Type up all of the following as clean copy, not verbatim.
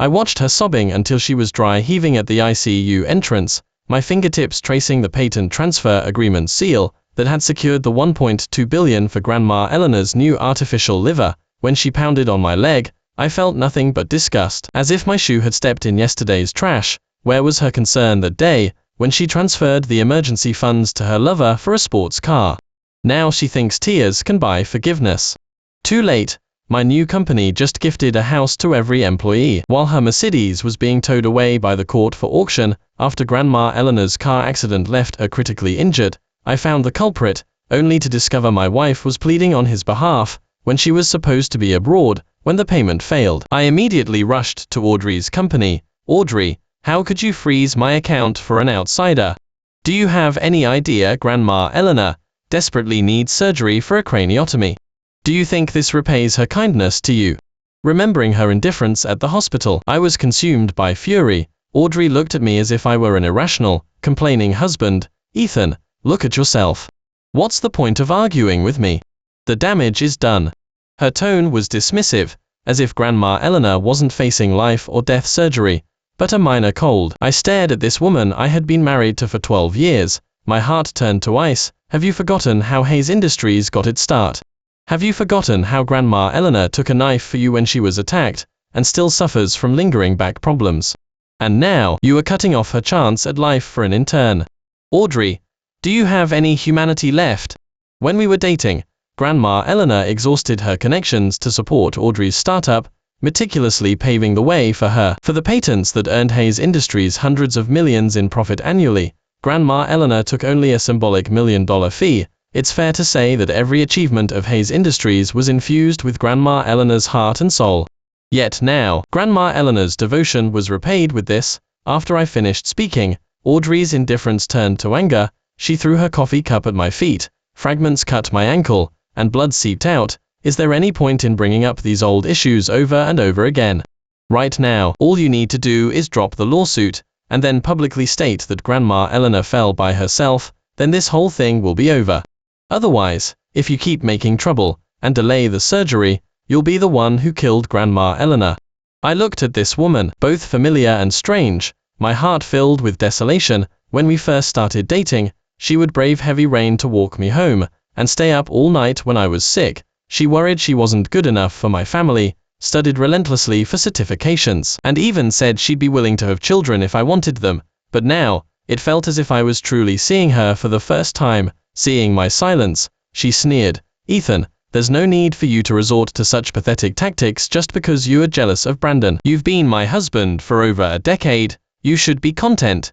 I watched her sobbing until she was dry heaving at the ICU entrance, my fingertips tracing the patent transfer agreement seal that had secured the $1.2 billion for Grandma Eleanor's new artificial liver. When she pounded on my leg, I felt nothing but disgust, as if my shoe had stepped in yesterday's trash. Where was her concern that day, when she transferred the emergency funds to her lover for a sports car? Now she thinks tears can buy forgiveness. Too late. My new company just gifted a house to every employee. While her Mercedes was being towed away by the court for auction, after Grandma Eleanor's car accident left her critically injured, I found the culprit, only to discover my wife was pleading on his behalf, when she was supposed to be abroad, when the payment failed. I immediately rushed to Audrey's company. Audrey, how could you freeze my account for an outsider? Do you have any idea Grandma Eleanor desperately needs surgery for a craniotomy? Do you think this repays her kindness to you? Remembering her indifference at the hospital, I was consumed by fury. Audrey looked at me as if I were an irrational, complaining husband. Ethan, look at yourself. What's the point of arguing with me? The damage is done. Her tone was dismissive, as if Grandma Eleanor wasn't facing life or death surgery, but a minor cold. I stared at this woman I had been married to for 12 years. My heart turned to ice. Have you forgotten how Hayes Industries got its start? Have you forgotten how Grandma Eleanor took a knife for you when she was attacked, and still suffers from lingering back problems? And now, you are cutting off her chance at life for an intern. Audrey, do you have any humanity left? When we were dating, Grandma Eleanor exhausted her connections to support Audrey's startup, meticulously paving the way for her. For the patents that earned Hayes Industries hundreds of millions in profit annually, Grandma Eleanor took only a symbolic $1 million fee. It's fair to say that every achievement of Hayes Industries was infused with Grandma Eleanor's heart and soul. Yet now, Grandma Eleanor's devotion was repaid with this. After I finished speaking, Audrey's indifference turned to anger. She threw her coffee cup at my feet, fragments cut my ankle, and blood seeped out. Is there any point in bringing up these old issues over and over again? Right now, all you need to do is drop the lawsuit, and then publicly state that Grandma Eleanor fell by herself, then this whole thing will be over. Otherwise, if you keep making trouble, and delay the surgery, you'll be the one who killed Grandma Eleanor. I looked at this woman, both familiar and strange, my heart filled with desolation. When we first started dating, she would brave heavy rain to walk me home, and stay up all night when I was sick. She worried she wasn't good enough for my family, studied relentlessly for certifications, and even said she'd be willing to have children if I wanted them. But now, it felt as if I was truly seeing her for the first time. Seeing my silence, she sneered. Ethan, there's no need for you to resort to such pathetic tactics just because you are jealous of Brandon. You've been my husband for over a decade. You should be content.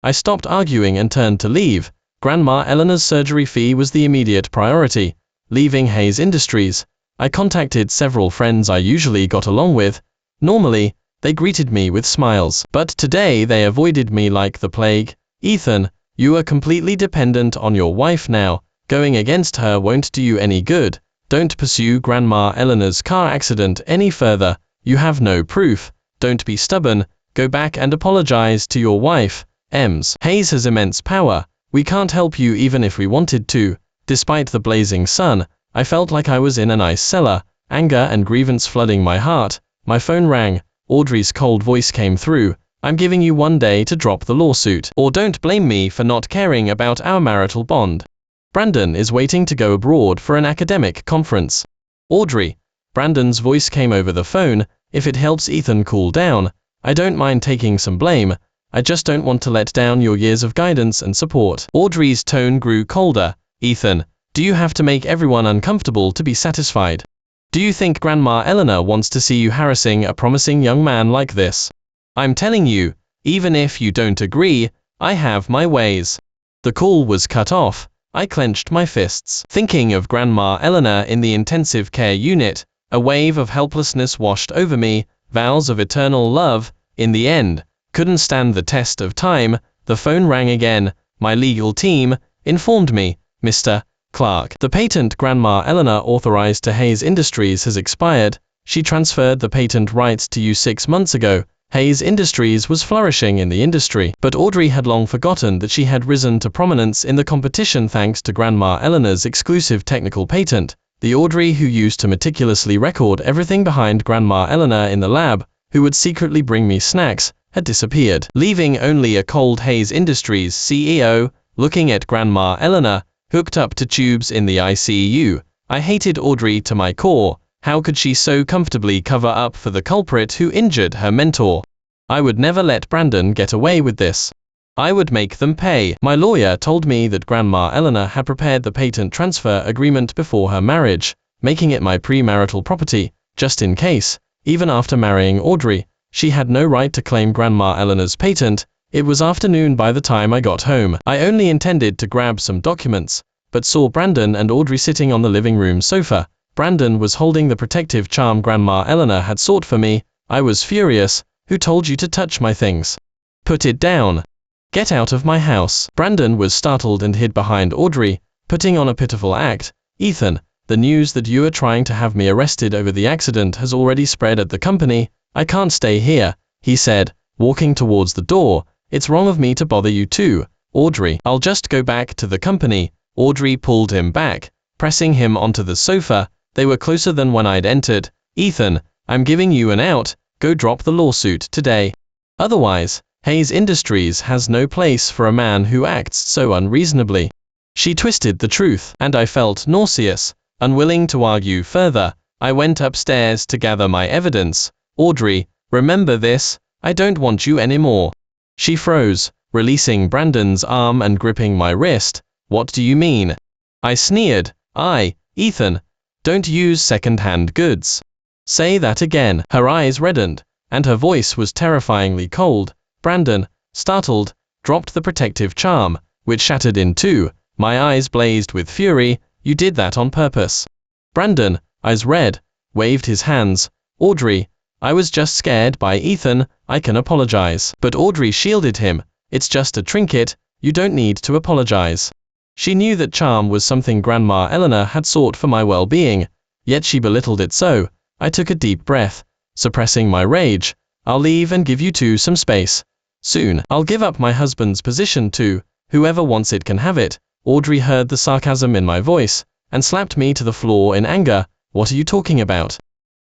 I stopped arguing and turned to leave. Grandma Eleanor's surgery fee was the immediate priority. Leaving Hayes Industries, I contacted several friends I usually got along with. Normally, they greeted me with smiles, but today they avoided me like the plague. Ethan, you are completely dependent on your wife now. Going against her won't do you any good. Don't pursue Grandma Eleanor's car accident any further. You have no proof. Don't be stubborn. Go back and apologize to your wife. Hayes has immense power. We can't help you even if we wanted to. Despite the blazing sun, I felt like I was in an ice cellar, anger and grievance flooding my heart. My phone rang. Audrey's cold voice came through. I'm giving you 1 day to drop the lawsuit, or don't blame me for not caring about our marital bond. Brandon is waiting to go abroad for an academic conference. Audrey. Brandon's voice came over the phone. If it helps Ethan cool down, I don't mind taking some blame. I just don't want to let down your years of guidance and support. Audrey's tone grew colder. Ethan, do you have to make everyone uncomfortable to be satisfied? Do you think Grandma Eleanor wants to see you harassing a promising young man like this? I'm telling you, even if you don't agree, I have my ways. The call was cut off. I clenched my fists. Thinking of Grandma Eleanor in the intensive care unit, a wave of helplessness washed over me. Vows of eternal love, in the end, couldn't stand the test of time. The phone rang again. My legal team informed me, Mr. Clark, the patent Grandma Eleanor authorized to Hayes Industries has expired. She transferred the patent rights to you 6 months ago. Hayes Industries was flourishing in the industry, but Audrey had long forgotten that she had risen to prominence in the competition thanks to Grandma Eleanor's exclusive technical patent. The Audrey who used to meticulously record everything behind Grandma Eleanor in the lab, who would secretly bring me snacks, had disappeared, leaving only a cold Hayes Industries CEO, looking at Grandma Eleanor, hooked up to tubes in the ICU. I hated Audrey to my core. How could she so comfortably cover up for the culprit who injured her mentor? I would never let Brandon get away with this. I would make them pay. My lawyer told me that Grandma Eleanor had prepared the patent transfer agreement before her marriage, making it my premarital property, just in case, even after marrying Audrey, she had no right to claim Grandma Eleanor's patent. It was afternoon by the time I got home. I only intended to grab some documents, but saw Brandon and Audrey sitting on the living room sofa. Brandon was holding the protective charm Grandma Eleanor had sought for me. I was furious. Who told you to touch my things? Put it down. Get out of my house. Brandon was startled and hid behind Audrey, putting on a pitiful act. Ethan, the news that you are trying to have me arrested over the accident has already spread at the company. I can't stay here, he said, walking towards the door. It's wrong of me to bother you too, Audrey. I'll just go back to the company. Audrey pulled him back, pressing him onto the sofa. They were closer than when I'd entered. Ethan, I'm giving you an out. Go drop the lawsuit today. Otherwise, Hayes Industries has no place for a man who acts so unreasonably. She twisted the truth, and I felt nauseous. Unwilling to argue further, I went upstairs to gather my evidence. Audrey, remember this, I don't want you anymore. She froze, releasing Brandon's arm and gripping my wrist. What do you mean? I sneered. Ethan, don't use second-hand goods. Say that again. Her eyes reddened, and her voice was terrifyingly cold. Brandon, startled, dropped the protective charm, which shattered in two. My eyes blazed with fury. You did that on purpose. Brandon, eyes red, waved his hands. Audrey, I was just scared by Ethan. I can apologize. But Audrey shielded him. It's just a trinket. You don't need to apologize. She knew that charm was something Grandma Eleanor had sought for my well-being, yet she belittled it so. I took a deep breath, suppressing my rage. I'll leave and give you two some space. Soon, I'll give up my husband's position too. Whoever wants it can have it. Audrey heard the sarcasm in my voice, and slapped me to the floor in anger. What are you talking about?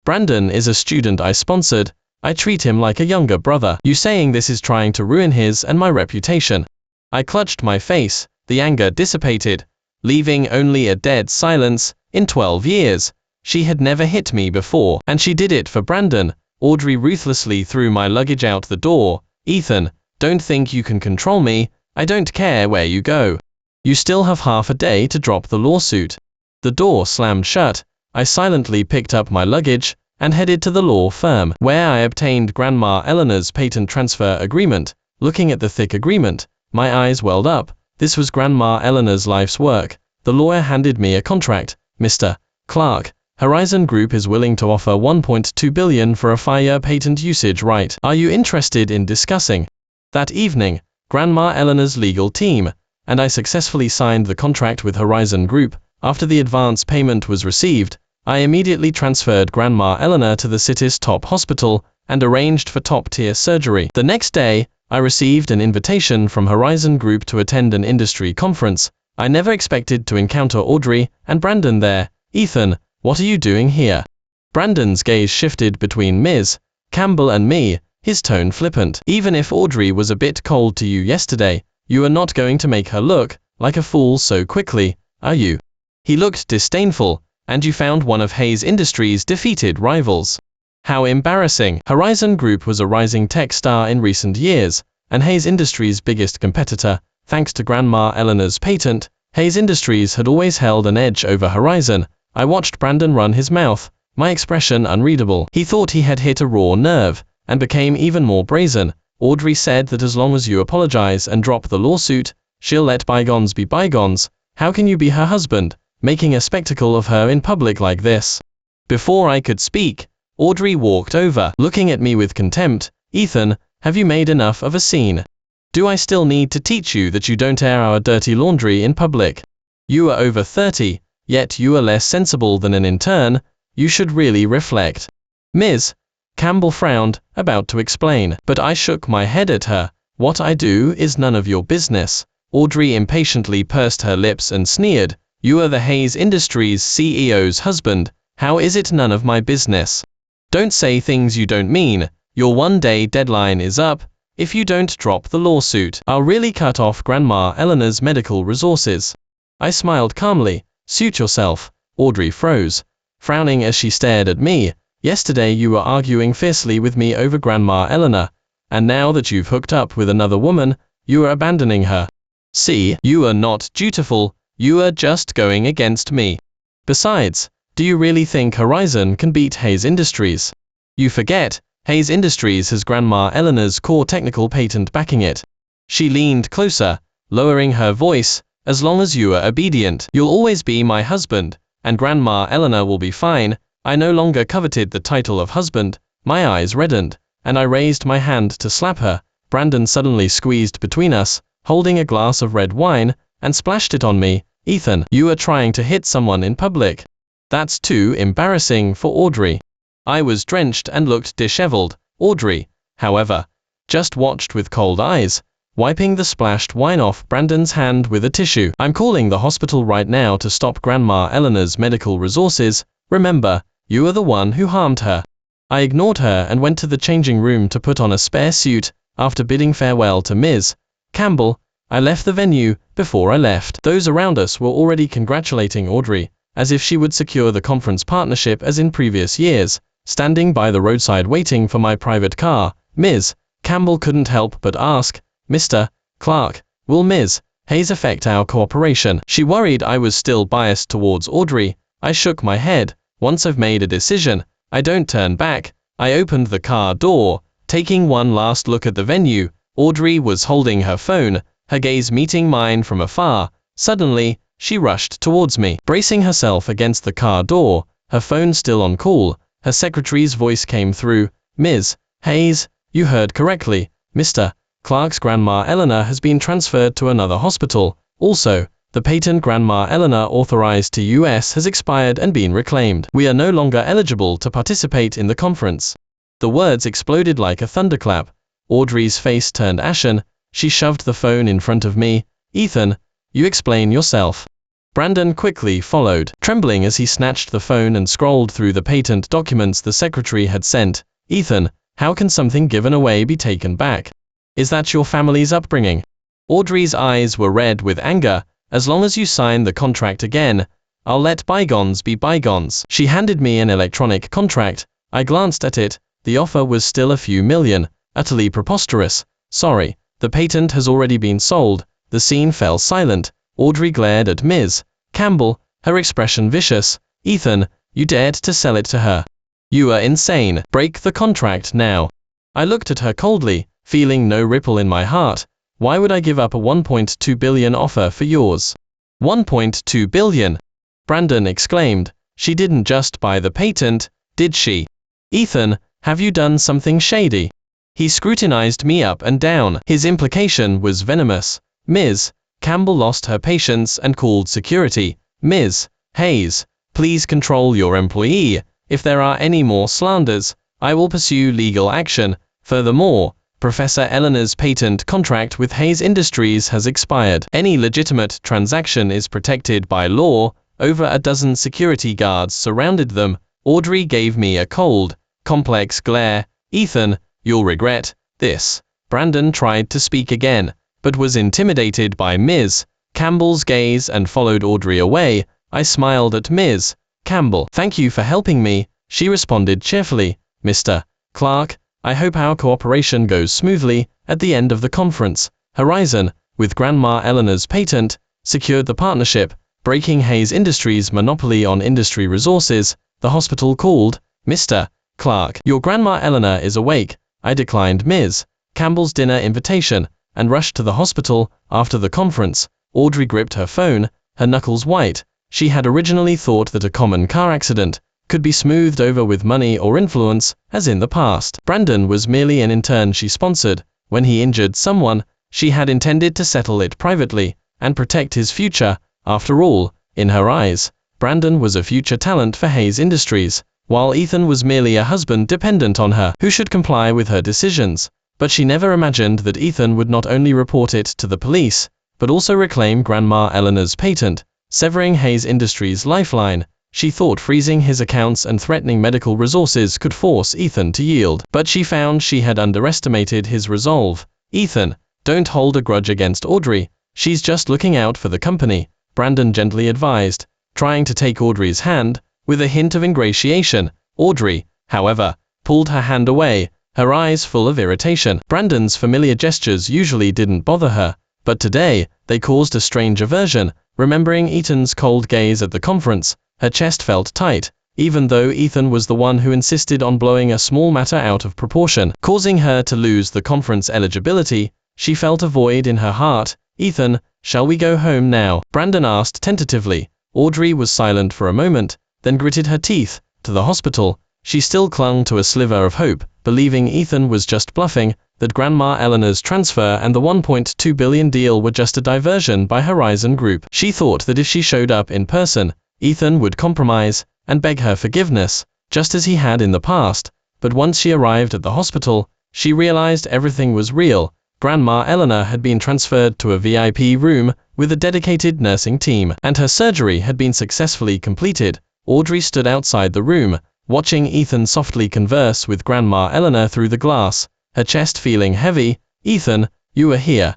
Brandon is a student I sponsored. I treat him like a younger brother. You saying this is trying to ruin his and my reputation. I clutched my face. The anger dissipated, leaving only a dead silence. In 12 years, she had never hit me before, and she did it for Brandon. Audrey ruthlessly threw my luggage out the door. Ethan, don't think you can control me. I don't care where you go. You still have half a day to drop the lawsuit. The door slammed shut. I silently picked up my luggage and headed to the law firm, where I obtained Grandma Eleanor's patent transfer agreement. Looking at the thick agreement, my eyes welled up. This was Grandma Eleanor's life's work. The lawyer handed me a contract. Mr. Clark, Horizon Group is willing to offer $1.2 billion for a 5-year patent usage right. Are you interested in discussing? That evening, Grandma Eleanor's legal team and I successfully signed the contract with Horizon Group. After the advance payment was received, I immediately transferred Grandma Eleanor to the city's top hospital and arranged for top-tier surgery. The next day, I received an invitation from Horizon Group to attend an industry conference. I never expected to encounter Audrey and Brandon there. Ethan, what are you doing here? Brandon's gaze shifted between Ms. Campbell and me, his tone flippant. Even if Audrey was a bit cold to you yesterday, you are not going to make her look like a fool so quickly, are you? He looked disdainful. And you found one of Hayes Industries' defeated rivals. How embarrassing. Horizon Group was a rising tech star in recent years, and Hayes Industries' biggest competitor. Thanks to Grandma Eleanor's patent, Hayes Industries had always held an edge over Horizon. I watched Brandon run his mouth, my expression unreadable. He thought he had hit a raw nerve, and became even more brazen. Audrey said that as long as you apologize and drop the lawsuit, she'll let bygones be bygones. How can you be her husband, making a spectacle of her in public like this? Before I could speak, Audrey walked over, looking at me with contempt. Ethan, have you made enough of a scene? Do I still need to teach you that you don't air our dirty laundry in public? You are over 30, yet you are less sensible than an intern. You should really reflect. Ms. Campbell frowned, about to explain, but I shook my head at her. What I do is none of your business. Audrey impatiently pursed her lips and sneered. You are the Hayes Industries CEO's husband. How is it none of my business? Don't say things you don't mean. your one-day deadline is up. If you don't drop the lawsuit, I'll really cut off Grandma Eleanor's medical resources. I smiled calmly. Suit yourself. Audrey froze, frowning as she stared at me. Yesterday you were arguing fiercely with me over Grandma Eleanor, and now that you've hooked up with another woman, you are abandoning her. See, you are not dutiful, you are just going against me. Besides, do you really think Horizon can beat Hayes Industries? You forget, Hayes Industries has Grandma Eleanor's core technical patent backing it. She leaned closer, lowering her voice. As long as you are obedient, you'll always be my husband, and Grandma Eleanor will be fine. I no longer coveted the title of husband. My eyes reddened, and I raised my hand to slap her. Brandon suddenly squeezed between us, holding a glass of red wine, and splashed it on me. Ethan, you are trying to hit someone in public. That's too embarrassing for Audrey. I was drenched and looked disheveled. Audrey, however, just watched with cold eyes, wiping the splashed wine off Brandon's hand with a tissue. I'm calling the hospital right now to stop Grandma Eleanor's medical resources. Remember, you are the one who harmed her. I ignored her and went to the changing room to put on a spare suit. After bidding farewell to Ms. Campbell, I left the venue. Before I left, those around us were already congratulating Audrey, as if she would secure the conference partnership as in previous years. Standing by the roadside waiting for my private car, Ms. Campbell couldn't help but ask, Mr. Clark, will Ms. Hayes affect our cooperation? She worried I was still biased towards Audrey. I shook my head. Once I've made a decision, I don't turn back. I opened the car door, taking one last look at the venue. Audrey was holding her phone, her gaze meeting mine from afar. Suddenly, she rushed towards me, bracing herself against the car door, her phone still on call. Her secretary's voice came through. Ms. Hayes, you heard correctly. Mr. Clark's Grandma Eleanor has been transferred to another hospital. Also, the patent Grandma Eleanor authorized to US has expired and been reclaimed. We are no longer eligible to participate in the conference. The words exploded like a thunderclap. Audrey's face turned ashen. She shoved the phone in front of me. Ethan, you explain yourself. Brandon quickly followed, trembling as he snatched the phone and scrolled through the patent documents the secretary had sent. Ethan, how can something given away be taken back? Is that your family's upbringing? Audrey's eyes were red with anger. As long as you sign the contract again, I'll let bygones be bygones. She handed me an electronic contract. I glanced at it. The offer was still a few million. Utterly preposterous. Sorry, the patent has already been sold. The scene fell silent. Audrey glared at Ms. Campbell, her expression vicious. Ethan, you dared to sell it to her. You are insane. Break the contract now. I looked at her coldly, feeling no ripple in my heart. Why would I give up a $1.2 billion offer for yours? $1.2 billion? Brandon exclaimed. She didn't just buy the patent, did she? Ethan, have you done something shady? He scrutinized me up and down. His implication was venomous. Ms. Campbell lost her patience and called security. Ms. Hayes, please control your employee. If there are any more slanders, I will pursue legal action. Furthermore, Professor Eleanor's patent contract with Hayes Industries has expired. Any legitimate transaction is protected by law. Over a dozen security guards surrounded them. Audrey gave me a cold, complex glare. Ethan, you'll regret this. Brandon tried to speak again, but was intimidated by Ms. Campbell's gaze and followed Audrey away. I smiled at Ms. Campbell. Thank you for helping me, she responded cheerfully. Mr. Clark, I hope our cooperation goes smoothly. At the end of the conference, Horizon, with Grandma Eleanor's patent, secured the partnership, breaking Hayes Industries' monopoly on industry resources. The hospital called. Mr. Clark, your Grandma Eleanor is awake. I declined Ms. Campbell's dinner invitation and rushed to the hospital. After the conference, Audrey gripped her phone, her knuckles white. She had originally thought that a common car accident could be smoothed over with money or influence, as in the past. Brandon was merely an intern she sponsored. When he injured someone, she had intended to settle it privately and protect his future. After all, in her eyes, Brandon was a future talent for Hayes Industries, while Ethan was merely a husband dependent on her, who should comply with her decisions. But she never imagined that Ethan would not only report it to the police, but also reclaim Grandma Eleanor's patent, severing Hayes Industries' lifeline. She thought freezing his accounts and threatening medical resources could force Ethan to yield. But she found she had underestimated his resolve. "Ethan, don't hold a grudge against Audrey. She's just looking out for the company," Brandon gently advised, trying to take Audrey's hand, with a hint of ingratiation. Audrey, however, pulled her hand away, her eyes full of irritation. Brandon's familiar gestures usually didn't bother her, but today, they caused a strange aversion. Remembering Ethan's cold gaze at the conference, her chest felt tight, even though Ethan was the one who insisted on blowing a small matter out of proportion, causing her to lose the conference eligibility. She felt a void in her heart. "Ethan, shall we go home now?" Brandon asked tentatively. Audrey was silent for a moment, then gritted her teeth. To the hospital. She still clung to a sliver of hope, believing Ethan was just bluffing, that Grandma Eleanor's transfer and the $1.2 billion deal were just a diversion by Horizon Group. She thought that if she showed up in person, Ethan would compromise and beg her forgiveness, just as he had in the past. But once she arrived at the hospital, she realized everything was real. Grandma Eleanor had been transferred to a VIP room with a dedicated nursing team, and her surgery had been successfully completed. Audrey stood outside the room, watching Ethan softly converse with Grandma Eleanor through the glass, her chest feeling heavy. "Ethan, you are here."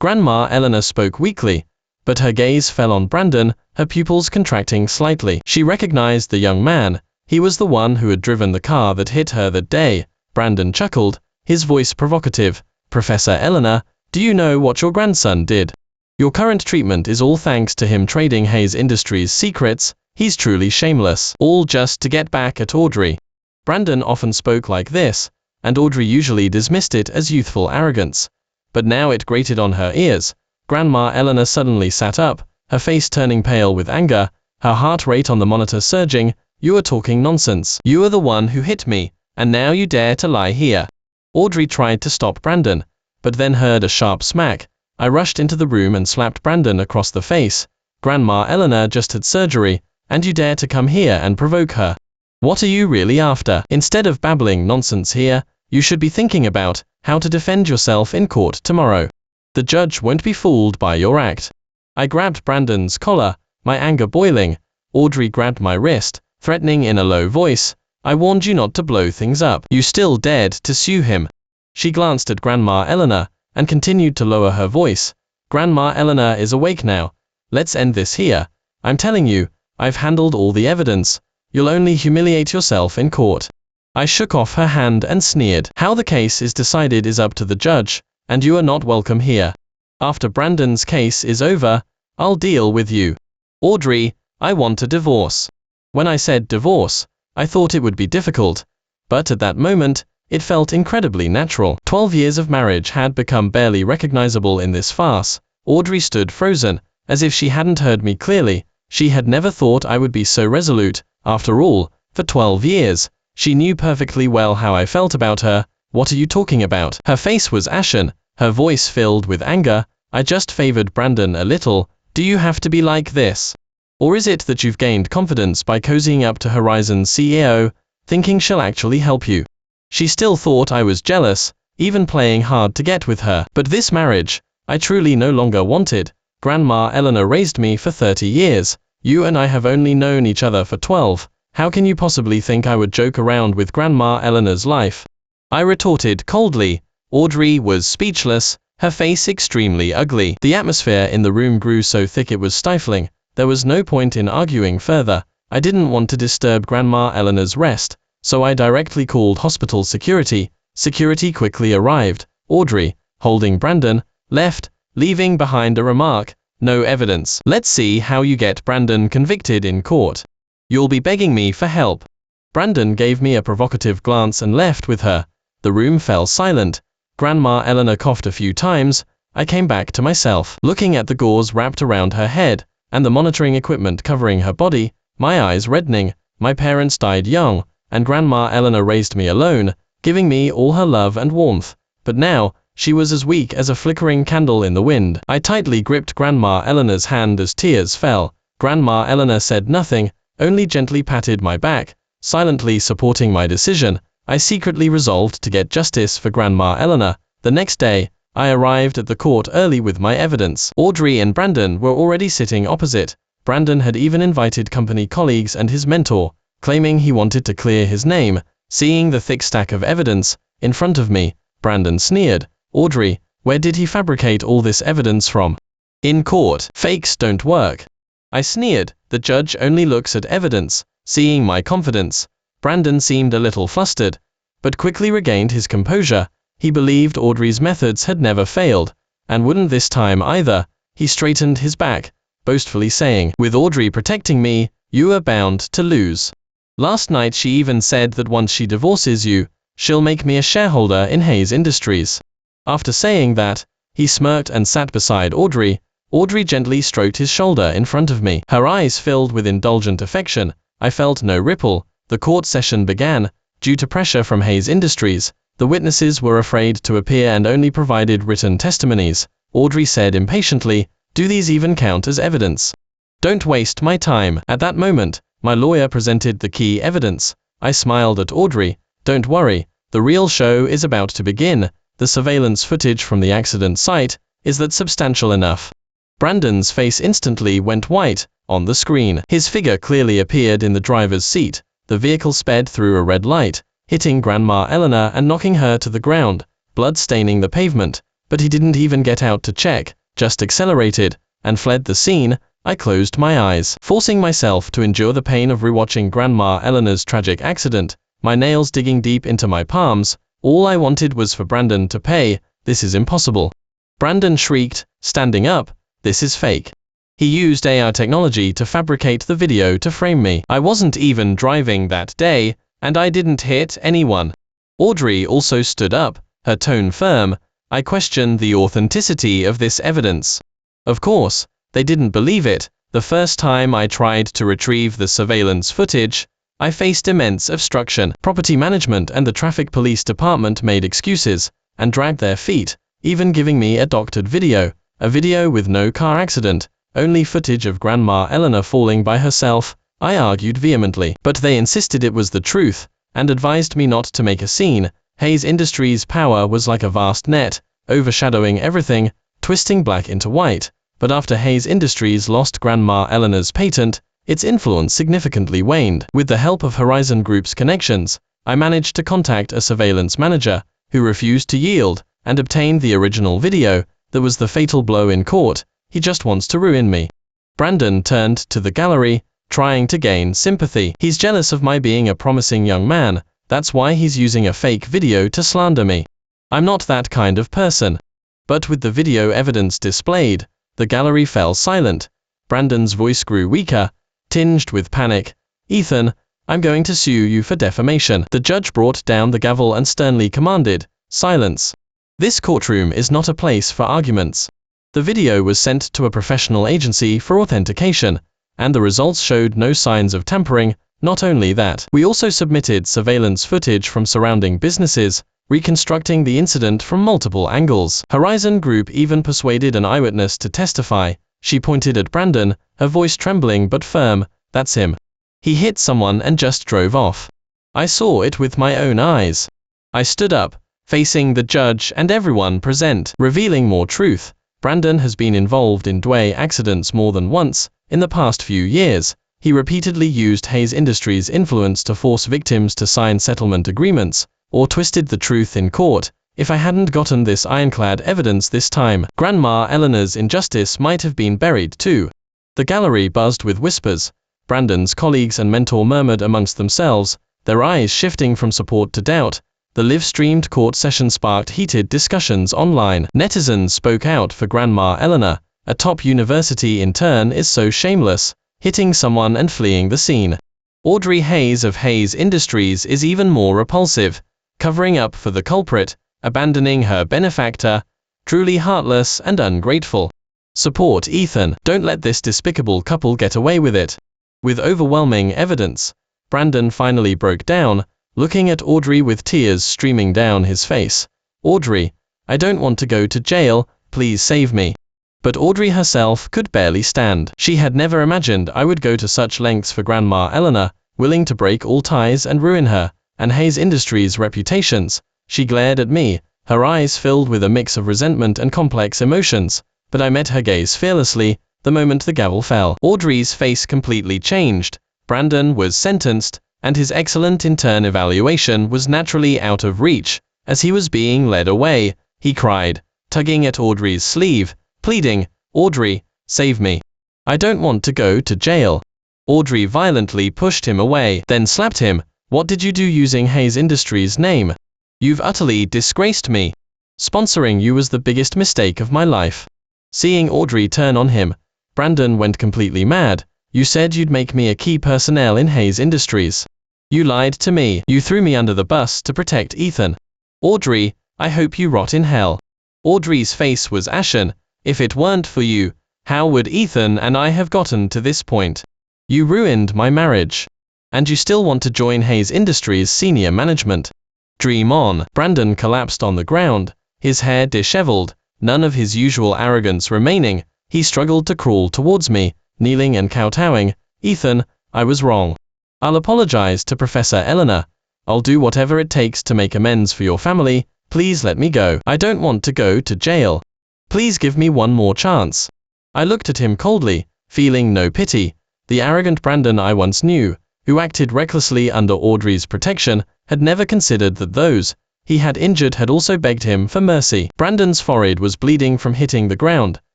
Grandma Eleanor spoke weakly, but her gaze fell on Brandon, her pupils contracting slightly. She recognized the young man. He was the one who had driven the car that hit her that day. Brandon chuckled, his voice provocative. "Professor Eleanor, do you know what your grandson did? Your current treatment is all thanks to him trading Hayes Industries' secrets. He's truly shameless. All just to get back at Audrey." Brandon often spoke like this, and Audrey usually dismissed it as youthful arrogance. But now it grated on her ears. Grandma Eleanor suddenly sat up, her face turning pale with anger, her heart rate on the monitor surging. "You are talking nonsense. You are the one who hit me, and now you dare to lie here." Audrey tried to stop Brandon, but then heard a sharp smack. I rushed into the room and slapped Brandon across the face. "Grandma Eleanor just had surgery, and you dare to come here and provoke her. What are you really after? Instead of babbling nonsense here, you should be thinking about how to defend yourself in court tomorrow. The judge won't be fooled by your act." I grabbed Brandon's collar, my anger boiling. Audrey grabbed my wrist, threatening in a low voice. "I warned you not to blow things up. You still dared to sue him." She glanced at Grandma Eleanor, and continued to lower her voice. "Grandma Eleanor is awake now. Let's end this here. I'm telling you, I've handled all the evidence. You'll only humiliate yourself in court." I shook off her hand and sneered. "How the case is decided is up to the judge, and you are not welcome here. After Brandon's case is over, I'll deal with you." "Audrey, I want a divorce." When I said divorce, I thought it would be difficult, but at that moment, it felt incredibly natural. 12 years of marriage had become barely recognizable in this farce. Audrey stood frozen, as if she hadn't heard me clearly. She had never thought I would be so resolute. After all, for 12 years, she knew perfectly well how I felt about her. "What are you talking about?" Her face was ashen, her voice filled with anger. "I just favored Brandon a little. Do you have to be like this? Or is it that you've gained confidence by cozying up to Horizon's CEO, thinking she'll actually help you?" She still thought I was jealous, even playing hard to get with her. But this marriage, I truly no longer wanted. Grandma Eleanor raised me for 30 years. You and I have only known each other for 12. How can you possibly think I would joke around with Grandma Eleanor's life? I retorted coldly. Audrey was speechless, her face extremely ugly. The atmosphere in the room grew so thick it was stifling. There was no point in arguing further. I didn't want to disturb Grandma Eleanor's rest, so I directly called hospital security. Security quickly arrived. Audrey, holding Brandon, left, leaving behind a remark, "No evidence. Let's see how you get Brandon convicted in court. You'll be begging me for help." Brandon gave me a provocative glance and left with her. The room fell silent. Grandma Eleanor coughed a few times. I came back to myself. Looking at the gauze wrapped around her head, and the monitoring equipment covering her body, my eyes reddening. My parents died young, and Grandma Eleanor raised me alone, giving me all her love and warmth. But now, she was as weak as a flickering candle in the wind. I tightly gripped Grandma Eleanor's hand as tears fell. Grandma Eleanor said nothing, only gently patted my back, silently supporting my decision. I secretly resolved to get justice for Grandma Eleanor. The next day, I arrived at the court early with my evidence. Audrey and Brandon were already sitting opposite. Brandon had even invited company colleagues and his mentor, claiming he wanted to clear his name. Seeing the thick stack of evidence in front of me, Brandon sneered, "Audrey, where did he fabricate all this evidence from?" "In court. Fakes don't work." I sneered. "The judge only looks at evidence." Seeing my confidence, Brandon seemed a little flustered, but quickly regained his composure. He believed Audrey's methods had never failed, and wouldn't this time either. He straightened his back, boastfully saying, "With Audrey protecting me, you are bound to lose. Last night she even said that once she divorces you, she'll make me a shareholder in Hayes Industries." After saying that, he smirked and sat beside Audrey. Audrey gently stroked his shoulder in front of me. Her eyes filled with indulgent affection. I felt no ripple. The court session began. Due to pressure from Hayes Industries, the witnesses were afraid to appear and only provided written testimonies. Audrey said impatiently, "Do these even count as evidence? Don't waste my time." At that moment, my lawyer presented the key evidence. I smiled at Audrey. "Don't worry, the real show is about to begin. The surveillance footage from the accident site, is that substantial enough?" Brandon's face instantly went white. On the screen, his figure clearly appeared in the driver's seat. The vehicle sped through a red light, hitting Grandma Eleanor and knocking her to the ground, blood staining the pavement. But he didn't even get out to check, just accelerated and fled the scene. I closed my eyes, forcing myself to endure the pain of rewatching Grandma Eleanor's tragic accident, my nails digging deep into my palms. All I wanted was for Brandon to pay. "This is impossible." Brandon shrieked, standing up. "This is fake. He used AI technology to fabricate the video to frame me. I wasn't even driving that day, and I didn't hit anyone." Audrey also stood up, her tone firm. "I question the authenticity of this evidence." Of course, they didn't believe it. The first time I tried to retrieve the surveillance footage, I faced immense obstruction. Property management and the traffic police department made excuses and dragged their feet, even giving me a doctored video, a video with no car accident, only footage of Grandma Eleanor falling by herself. I argued vehemently, but they insisted it was the truth, and advised me not to make a scene. Hayes Industries' power was like a vast net, overshadowing everything, twisting black into white. But after Hayes Industries lost Grandma Eleanor's patent, its influence significantly waned. With the help of Horizon Group's connections, I managed to contact a surveillance manager, who refused to yield, and obtained the original video. That was the fatal blow in court. "He just wants to ruin me." Brandon turned to the gallery, trying to gain sympathy. "He's jealous of my being a promising young man. That's why he's using a fake video to slander me. I'm not that kind of person." But with the video evidence displayed, the gallery fell silent. Brandon's voice grew weaker, tinged with panic. "Ethan, I'm going to sue you for defamation." The judge brought down the gavel and sternly commanded, "Silence. This courtroom is not a place for arguments." The video was sent to a professional agency for authentication, and the results showed no signs of tampering. Not only that, we also submitted surveillance footage from surrounding businesses, reconstructing the incident from multiple angles. Horizon Group even persuaded an eyewitness to testify. She pointed at Brandon, her voice trembling but firm. "That's him. He hit someone and just drove off. I saw it with my own eyes." I stood up, facing the judge and everyone present, revealing more truth. Brandon has been involved in dway accidents more than once. In the past few years, he repeatedly used Hayes Industries' influence to force victims to sign settlement agreements, or twisted the truth in court. If I hadn't gotten this ironclad evidence this time, Grandma Eleanor's injustice might have been buried too. The gallery buzzed with whispers. Brandon's colleagues and mentor murmured amongst themselves, their eyes shifting from support to doubt. The live-streamed court session sparked heated discussions online. Netizens spoke out for Grandma Eleanor. A top university intern is so shameless, hitting someone and fleeing the scene. Audrey Hayes of Hayes Industries is even more repulsive, covering up for the culprit, abandoning her benefactor. Truly heartless and ungrateful. Support Ethan. Don't let this despicable couple get away with it. With overwhelming evidence, Brandon finally broke down, looking at Audrey with tears streaming down his face. "Audrey, I don't want to go to jail, please save me." But Audrey herself could barely stand. She had never imagined I would go to such lengths for Grandma Eleanor, willing to break all ties and ruin her, and Hayes Industries' reputations. She glared at me, her eyes filled with a mix of resentment and complex emotions, but I met her gaze fearlessly. the moment the gavel fell. Audrey's face completely changed. Brandon was sentenced, and his excellent intern evaluation was naturally out of reach. As he was being led away, he cried, tugging at Audrey's sleeve, pleading, "Audrey, save me. I don't want to go to jail." Audrey violently pushed him away, then slapped him. "What did you do using Hayes Industries' name? You've utterly disgraced me. Sponsoring you was the biggest mistake of my life." Seeing Audrey turn on him, Brandon went completely mad. "You said you'd make me a key personnel in Hayes Industries. You lied to me. You threw me under the bus to protect Ethan. Audrey, I hope you rot in hell." Audrey's face was ashen. "If it weren't for you, how would Ethan and I have gotten to this point? You ruined my marriage. And you still want to join Hayes Industries' senior management. Dream on." Brandon collapsed on the ground, his hair disheveled, none of his usual arrogance remaining. He struggled to crawl towards me, kneeling and kowtowing. "Ethan, I was wrong. I'll apologize to Professor Eleanor. I'll do whatever it takes to make amends for your family. Please let me go. I don't want to go to jail. Please give me one more chance." I looked at him coldly, feeling no pity. The arrogant Brandon I once knew, who acted recklessly under Audrey's protection, had never considered that those he had injured had also begged him for mercy. Brandon's forehead was bleeding from hitting the ground,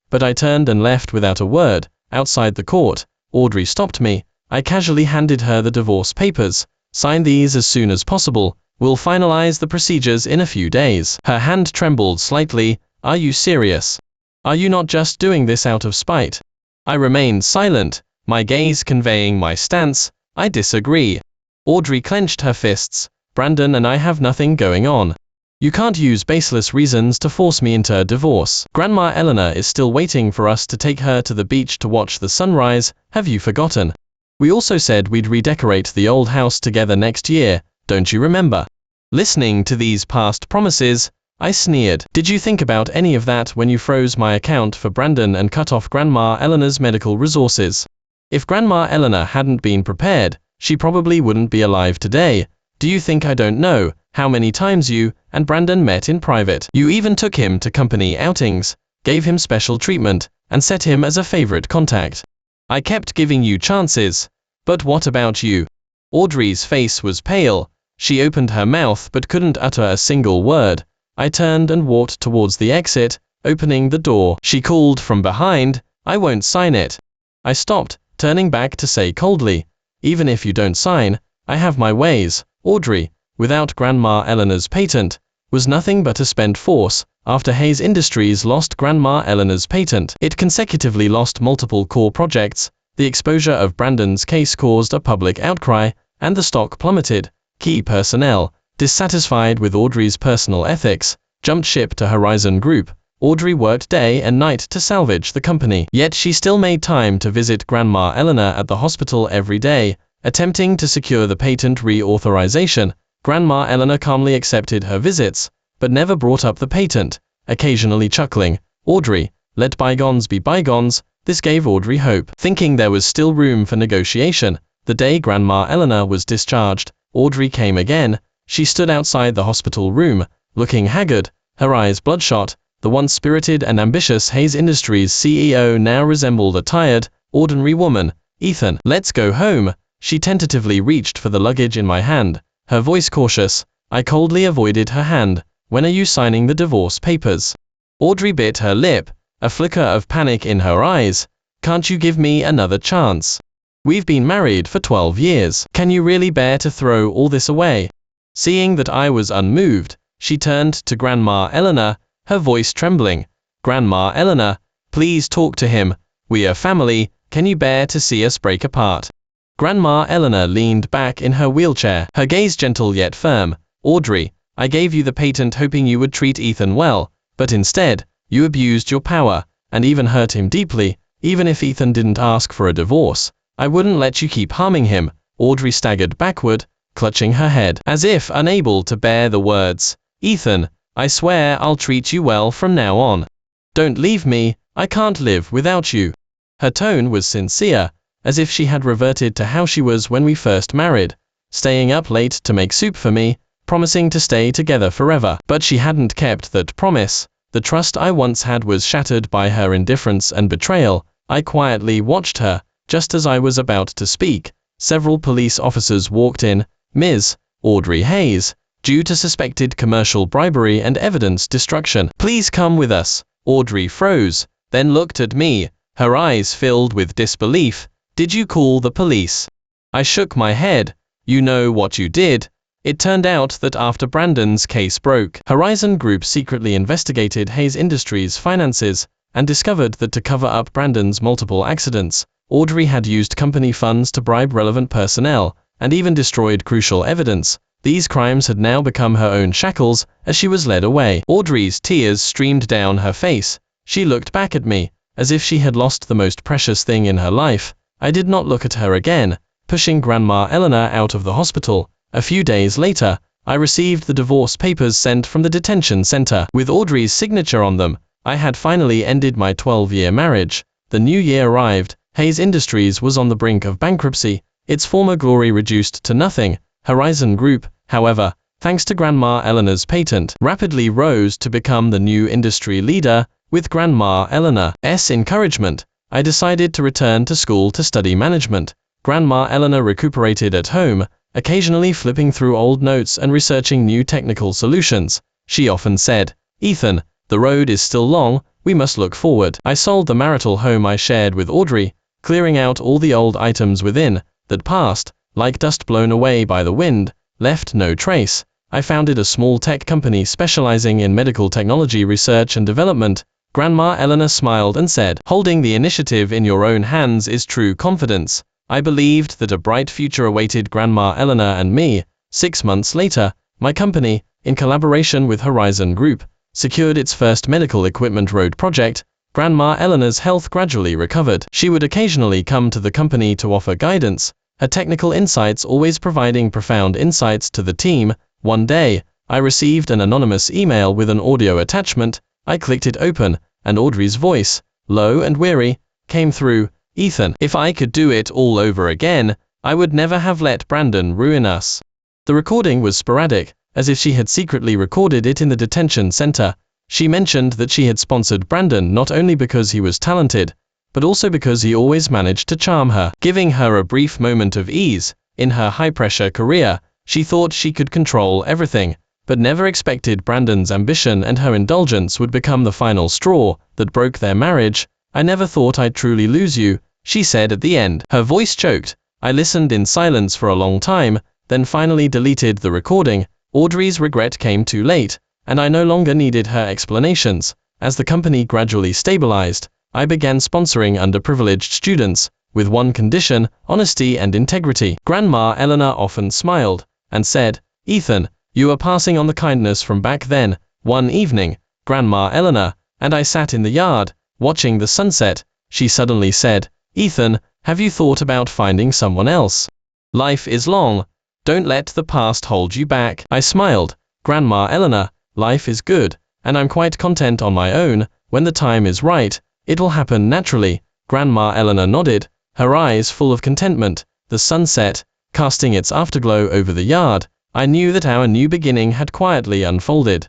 but I turned and left without a word. Outside the court, Audrey stopped me. I casually handed her the divorce papers. "Sign these as soon as possible. We'll finalize the procedures in a few days." Her hand trembled slightly. "Are you serious? Are you not just doing this out of spite?" I remained silent, my gaze conveying my stance. "I disagree." Audrey clenched her fists. "Brandon and I have nothing going on. You can't use baseless reasons to force me into a divorce. Grandma Eleanor is still waiting for us to take her to the beach to watch the sunrise. Have you forgotten? We also said we'd redecorate the old house together next year, don't you remember?" Listening to these past promises, I sneered. "Did you think about any of that when you froze my account for Brandon and cut off Grandma Eleanor's medical resources? If Grandma Eleanor hadn't been prepared, she probably wouldn't be alive today. Do you think I don't know how many times you and Brandon met in private? You even took him to company outings, gave him special treatment, and set him as a favorite contact. I kept giving you chances. But what about you?" Audrey's face was pale. She opened her mouth but couldn't utter a single word. I turned and walked towards the exit, opening the door. She called from behind, "I won't sign it." I stopped, turning back to say coldly, "Even if you don't sign, I have my ways." Audrey, without Grandma Eleanor's patent, was nothing but a spent force. After Hayes Industries lost Grandma Eleanor's patent, it consecutively lost multiple core projects. The exposure of Brandon's case caused a public outcry, and the stock plummeted. Key personnel, dissatisfied with Audrey's personal ethics, jumped ship to Horizon Group. Audrey worked day and night to salvage the company. Yet she still made time to visit Grandma Eleanor at the hospital every day, attempting to secure the patent reauthorization. Grandma Eleanor calmly accepted her visits, but never brought up the patent, occasionally chuckling. "Audrey, let bygones be bygones." This gave Audrey hope. Thinking there was still room for negotiation, the day Grandma Eleanor was discharged, Audrey came again. She stood outside the hospital room, looking haggard, her eyes bloodshot. The once spirited and ambitious Hayes Industries CEO now resembled a tired, ordinary woman. "Ethan, let's go home." She tentatively reached for the luggage in my hand, her voice cautious. I coldly avoided her hand. "When are you signing the divorce papers?" Audrey bit her lip, a flicker of panic in her eyes. "Can't you give me another chance? We've been married for 12 years. Can you really bear to throw all this away?" Seeing that I was unmoved, she turned to Grandma Eleanor, her voice trembling. "Grandma Eleanor, please talk to him. We are family. Can you bear to see us break apart?" Grandma Eleanor leaned back in her wheelchair, her gaze gentle yet firm. "Audrey, I gave you the patent hoping you would treat Ethan well, but instead, you abused your power, and even hurt him deeply. Even if Ethan didn't ask for a divorce, I wouldn't let you keep harming him." Audrey staggered backward, clutching her head, as if unable to bear the words. "Ethan, I swear I'll treat you well from now on. Don't leave me, I can't live without you." Her tone was sincere, as if she had reverted to how she was when we first married, staying up late to make soup for me, promising to stay together forever. But she hadn't kept that promise. The trust I once had was shattered by her indifference and betrayal. I quietly watched her. Just as I was about to speak, several police officers walked in. Ms. Audrey Hayes, due to suspected commercial bribery and evidence destruction. Please come with us. Audrey froze, then looked at me, her eyes filled with disbelief. Did you call the police? I shook my head. You know what you did. It turned out that after Brandon's case broke, Horizon Group secretly investigated Hayes Industries' finances and discovered that to cover up Brandon's multiple accidents, Audrey had used company funds to bribe relevant personnel and even destroyed crucial evidence. These crimes had now become her own shackles as she was led away. Audrey's tears streamed down her face. She looked back at me, as if she had lost the most precious thing in her life. I did not look at her again. Pushing Grandma Eleanor out of the hospital, a few days later, I received the divorce papers sent from the detention center. With Audrey's signature on them, I had finally ended my 12-year marriage. The new year arrived. Hayes Industries was on the brink of bankruptcy, its former glory reduced to nothing. Horizon Group, however, thanks to Grandma Eleanor's patent, rapidly rose to become the new industry leader. With Grandma Eleanor's encouragement, I decided to return to school to study management. Grandma Eleanor recuperated at home, occasionally flipping through old notes and researching new technical solutions. She often said, "Ethan, the road is still long, we must look forward." I sold the marital home I shared with Audrey, clearing out all the old items within, that past, like dust blown away by the wind, left no trace. I founded a small tech company specializing in medical technology research and development. Grandma Eleanor smiled and said, "Holding the initiative in your own hands is true confidence." I believed that a bright future awaited Grandma Eleanor and me. 6 months later, my company, in collaboration with Horizon Group, secured its first medical equipment road project. Grandma Eleanor's health gradually recovered. She would occasionally come to the company to offer guidance, her technical insights always providing profound insights to the team. One day, I received an anonymous email with an audio attachment. I clicked it open, and Audrey's voice, low and weary, came through. "Ethan, if I could do it all over again, I would never have let Brandon ruin us." The recording was sporadic, as if she had secretly recorded it in the detention center. She mentioned that she had sponsored Brandon not only because he was talented, but also because he always managed to charm her, giving her a brief moment of ease. In her high-pressure career, she thought she could control everything, but never expected Brandon's ambition and her indulgence would become the final straw that broke their marriage. "I never thought I'd truly lose you," she said at the end. Her voice choked. I listened in silence for a long time, then finally deleted the recording. Audrey's regret came too late, and I no longer needed her explanations. As the company gradually stabilized, I began sponsoring underprivileged students, with one condition: honesty and integrity. Grandma Eleanor often smiled, and said, "Ethan, you are passing on the kindness from back then." One evening, Grandma Eleanor and I sat in the yard, watching the sunset. She suddenly said, "Ethan, have you thought about finding someone else? Life is long. Don't let the past hold you back." I smiled. "Grandma Eleanor, life is good, and I'm quite content on my own. When the time is right, it will happen naturally." Grandma Eleanor nodded, her eyes full of contentment. The sunset, casting its afterglow over the yard, I knew that our new beginning had quietly unfolded.